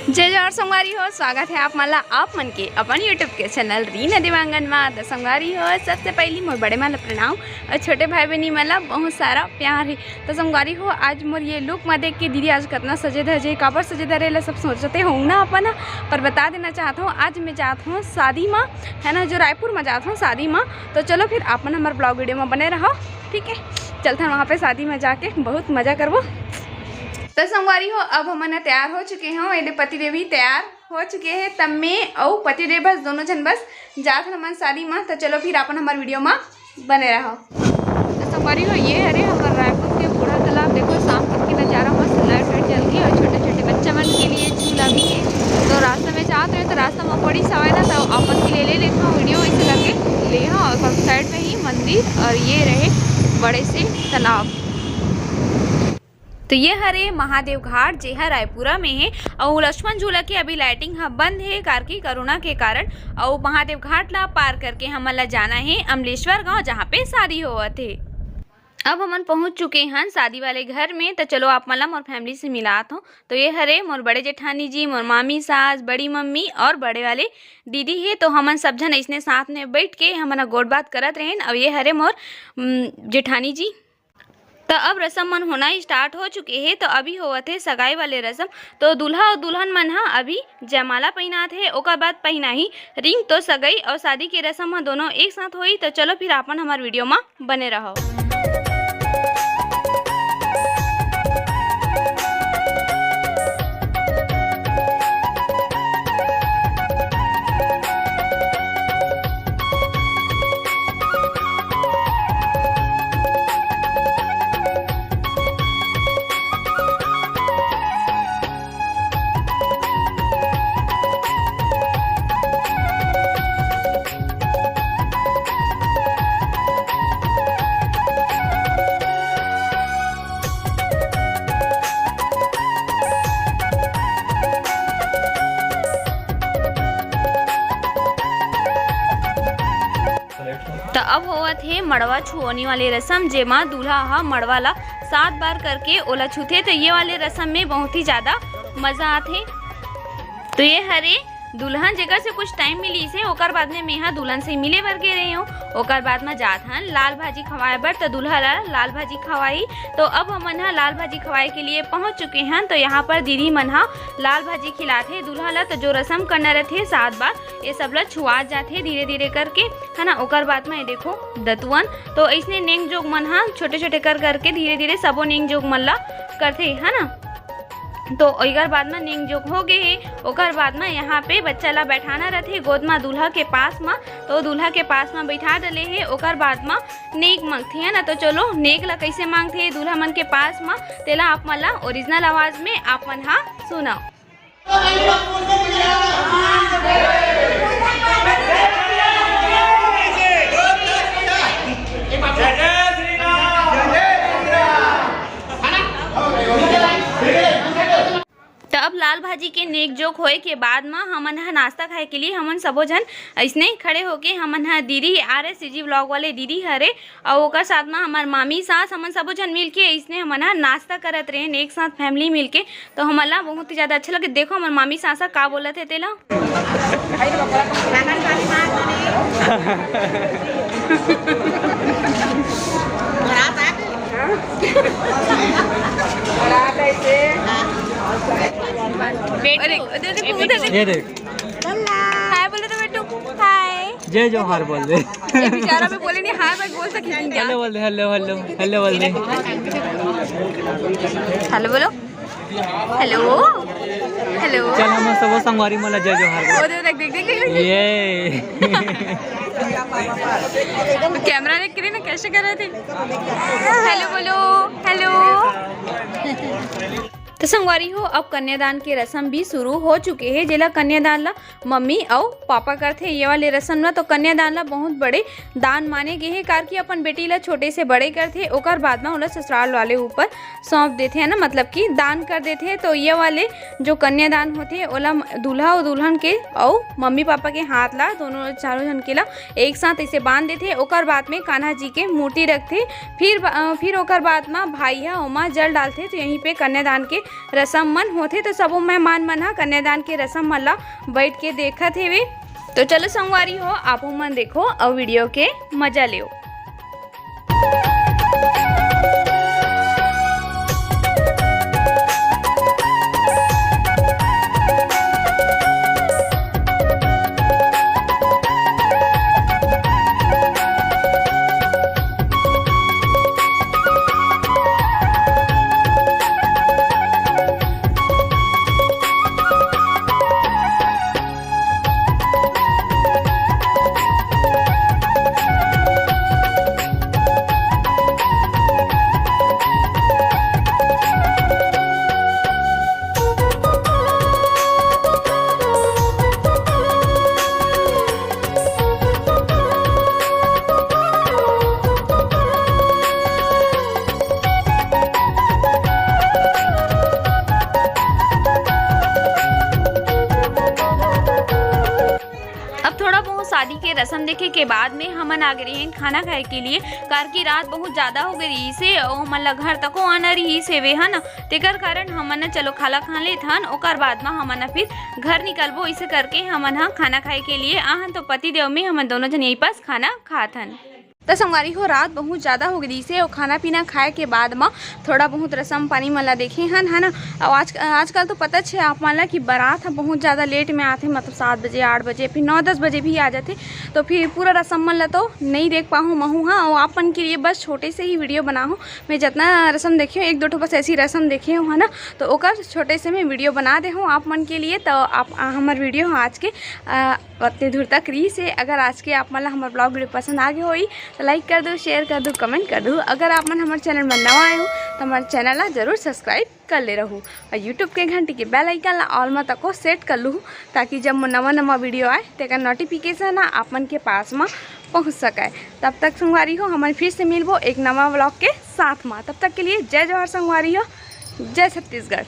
जय जोहार संगवारी हो, स्वागत है आप मला आप मन के अपन यूट्यूब के चैनल रीना दिवांगन में। तो संगवारी हो, सबसे पहली मोर बड़े माला प्रणाम और छोटे भाई बहनी मला बहुत सारा प्यार है। तो संगवारी हो, आज मोर ये लुक में देख के दीदी आज कितना सजे धजे काबर सजे धरे ला सब सोचते होंगे ना अपन, पर बता देना चाहता हूँ आज मैं जाता हूँ शादी में, है ना, जो रायपुर में जाता हूँ शादी में। तो चलो फिर अपन हमारे ब्लॉग वीडियो में बने रहो, ठीक है। चलते हैं वहाँ पे शादी में जाके बहुत मज़ा करवो। तो संगवारी हो, अब हम तैयार हो चुके हैं, ये पतिदेव भी तैयार हो चुके हैं, तब मैं और पतिदेव बस दोनों जन बस जाते हैं शादी में। तो चलो फिर अपन हमारे वीडियो में बने रहो। तो संगवारी हो, ये अरे हमारे रायपुर के बूढ़ा तालाब देखो, शाम तक के नज़ारा मस्त लाइट वाइट जल गई और छोटे छोटे बच्चा मन के लिए झूला भी है। तो रास्ते में जाते हैं तो रास्ता में बड़ी सवाई ना, तो अपन के लिए ले लेता हूँ वीडियो ऐसे करके ले हाँ। और साइड में ही मंदिर और ये रहे बड़े से तालाब। तो ये हरे महादेव घाट जे है रायपुरा में है और लक्ष्मण झूला के अभी लाइटिंग बंद है कार की कोरोना के कारण। और महादेव घाट ला पार करके हमला जाना है अमलेश्वर गांव, जहाँ पे शादी हुआ थे। अब हम पहुंच चुके हैं शादी वाले घर में। तो चलो आप मला मोर फैमिली से मिलात हो। तो ये हरे मोर बड़े जेठानी जी, मोर मामी सास, बड़ी मम्मी और बड़े वाले दीदी है। तो हमन सब जन इसने साथ में बैठ के हमन गोड़ बात करत रहें। और ये हरे मोर जेठानी जी। तो अब रसम मन होना स्टार्ट हो चुके हैं। तो अभी हुआ थे सगाई वाले रसम। तो दूल्हा और दुल्हन मन अभी जयमाला पहनात है, ओकर बाद पहना ही रिंग। तो सगाई और शादी के रसम दोनों एक साथ हुई। तो चलो फिर अपन हमारे वीडियो में बने रहो। तो अब होवत है मड़वा छुअनी वाले रस्म, जेमा दूल्हा मड़वा ला 7 बार करके ओला छूते। तो ये वाले रस्म में बहुत ही ज़्यादा मज़ा आते। तो ये हरे दुल्हन जगह से कुछ टाइम मिली से ओकर बाद में मैं दुल्हन से मिले बर के रही हूँ। ओकर बाद में जात हन लाल भाजी खवाए बर। तो दूल्हा ला लाल भाजी खवाई। तो अब हमन लाल भाजी खवाए के लिए पहुँच चुके हैं। तो यहाँ पर दीदी मन लाल भाजी खिलाते दूल्हा ला। तो जो रस्म करना रहते 7 बार ये सब ला छुआ जाते धीरे धीरे करके, है ना। ओकर बाद में ये देखो दतुअन। तो ऐसने नेंग जोग मन छोटे छोटे कर करके धीरे धीरे सबो नेंग जोग मन ला करते, है ना। तो ओकर बाद में नेंग जोग हो गए है। ओकर बाद में यहाँ पे बच्चा ला बैठाना रहते गोद में दूल्हा के पास में। तो दूल्हा के पास में बैठा डले है। ओकर बाद में नेक मांगते है ना। तो चलो नेक ला कैसे मांगते है दूल्हा मन के पास में, तेला आप मन ला ओरिजिनल आवाज में आप मन सुनाओ। तो अब लाल भाजी के नेक जोक होए के बाद में हमन नाश्ता खाए के लिए हमन सबो जन ऐसने खड़े होके हमन दीदी RSCG व्लॉग वाले दीदी हरे और ओकर साथ में हमार मामी सास हमन सबो जन मिल के ऐसने हमन नाश्ता करत रहे एक साथ फैमिली मिल के। तो हमला बहुत ही ज़्यादा अच्छा लगे। देखो हमार मामी सासा का बोलत है तेला हाय बोल दे बेटू, हाय जय जोहार बोल दे। बेचारा में बोले नहीं हाय भाई बोल सके क्या। हेलो बोल दे, हेलो हेलो हेलो बोल दे, हेलो बोलो, हेलो हेलो। चल हम सब संगवारी मला जय जोहार बोल। देख देख देख ये कैमरा देख के ना कैसे कर रहे थे। हेलो बोलो, हेलो। तो संगवारी हो, अब कन्यादान के रस्म भी शुरू हो चुके हैं। जिला कन्यादान ला मम्मी और पापा करते ये वाले रस्म ला। तो कन्यादान ला बहुत बड़े दान माने गए हैं, कार की अपन बेटी ला छोटे से बड़े करते ओकर बाद में उन्हें ससुराल वाले ऊपर सौंप देते हैं ना, मतलब कि दान कर देते हैं। तो ये वाले जो कन्यादान होते हैं ओला दूल्हा और दुल्हन के और मम्मी पापा के हाथ ला दोनों चारों जन के ला एक साथ ऐसे बांध देते। ओकर बाद में कान्हा जी के मूर्ति रखते। फिर ओकर बाद में भाई ओमा जल डालते। तो यहीं पे कन्यादान के रसम मन होथे तो सबो मेहमान मन ह कन्यादान के रसम मन ला बैठ के देखत हेवे। तो चलो संगवारी हो आपो मन देखो और वीडियो के मजा लियो। थोड़ा बहुत शादी के रस्म देखे के बाद में हमन आ गए हैं खाना खाए के लिए, कार की रात बहुत ज़्यादा हो गई से और हमन ला घर तको आना रही से वे है ना, तेकर कारण हमन न चलो खाला खा ले थन ओकर बाद में हमन फिर घर निकलबो। इसे करके हमन हाँ खाना खाए के लिए आहन तो पति देव में हमन दोनों जन यही पास खाना खाथन। तो संगवारी हो रात बहुत ज़्यादा हो गई से और खाना पीना खाए के बाद में थोड़ा बहुत रसम पानी मला देखे हन है ना। और आजकल तो पता है आप मान ला कि बारात बहुत ज़्यादा लेट में आते, मतलब 7 बजे 8 बजे फिर 9-10 बजे भी आ जाते, तो फिर पूरा रसम मन ला तो नहीं देख पाऊँ महूँ। हाँ और आप मन के लिए बस छोटे से ही वीडियो बनाऊँ, मैं जितना रसम देखे हूँ 1-2 बस ऐसी रसम देखे हूँ है ना, तो ओकर छोटे से मैं वीडियो बना दे हूँ आप मन के लिए। तो आप हमारे वीडियो आज के उतने दूर तक रही से अगर आज के आप मतलब हमारे ब्लॉग वीडियो पसंद आ गए हो तो लाइक कर दो, शेयर कर दो, कमेंट कर दो। अगर आप मन हमारे चैनल में नवा आए हो तो हमारे चैनल ला जरूर सब्सक्राइब कर ले रहूँ और यूट्यूब के घंटी के बेल आइकन ला ऑल में तको सेट कर लूँ ताकि जब नवा वीडियो आए तो नोटिफिकेशन आप मन के पास में पहुँच सके। तब तक संगवारी हो हमारे फिर से मिलबो एक नवा ब्लॉग के साथ में। तब तक के लिए जय जवाहर संगवारी हो, जय छत्तीसगढ़।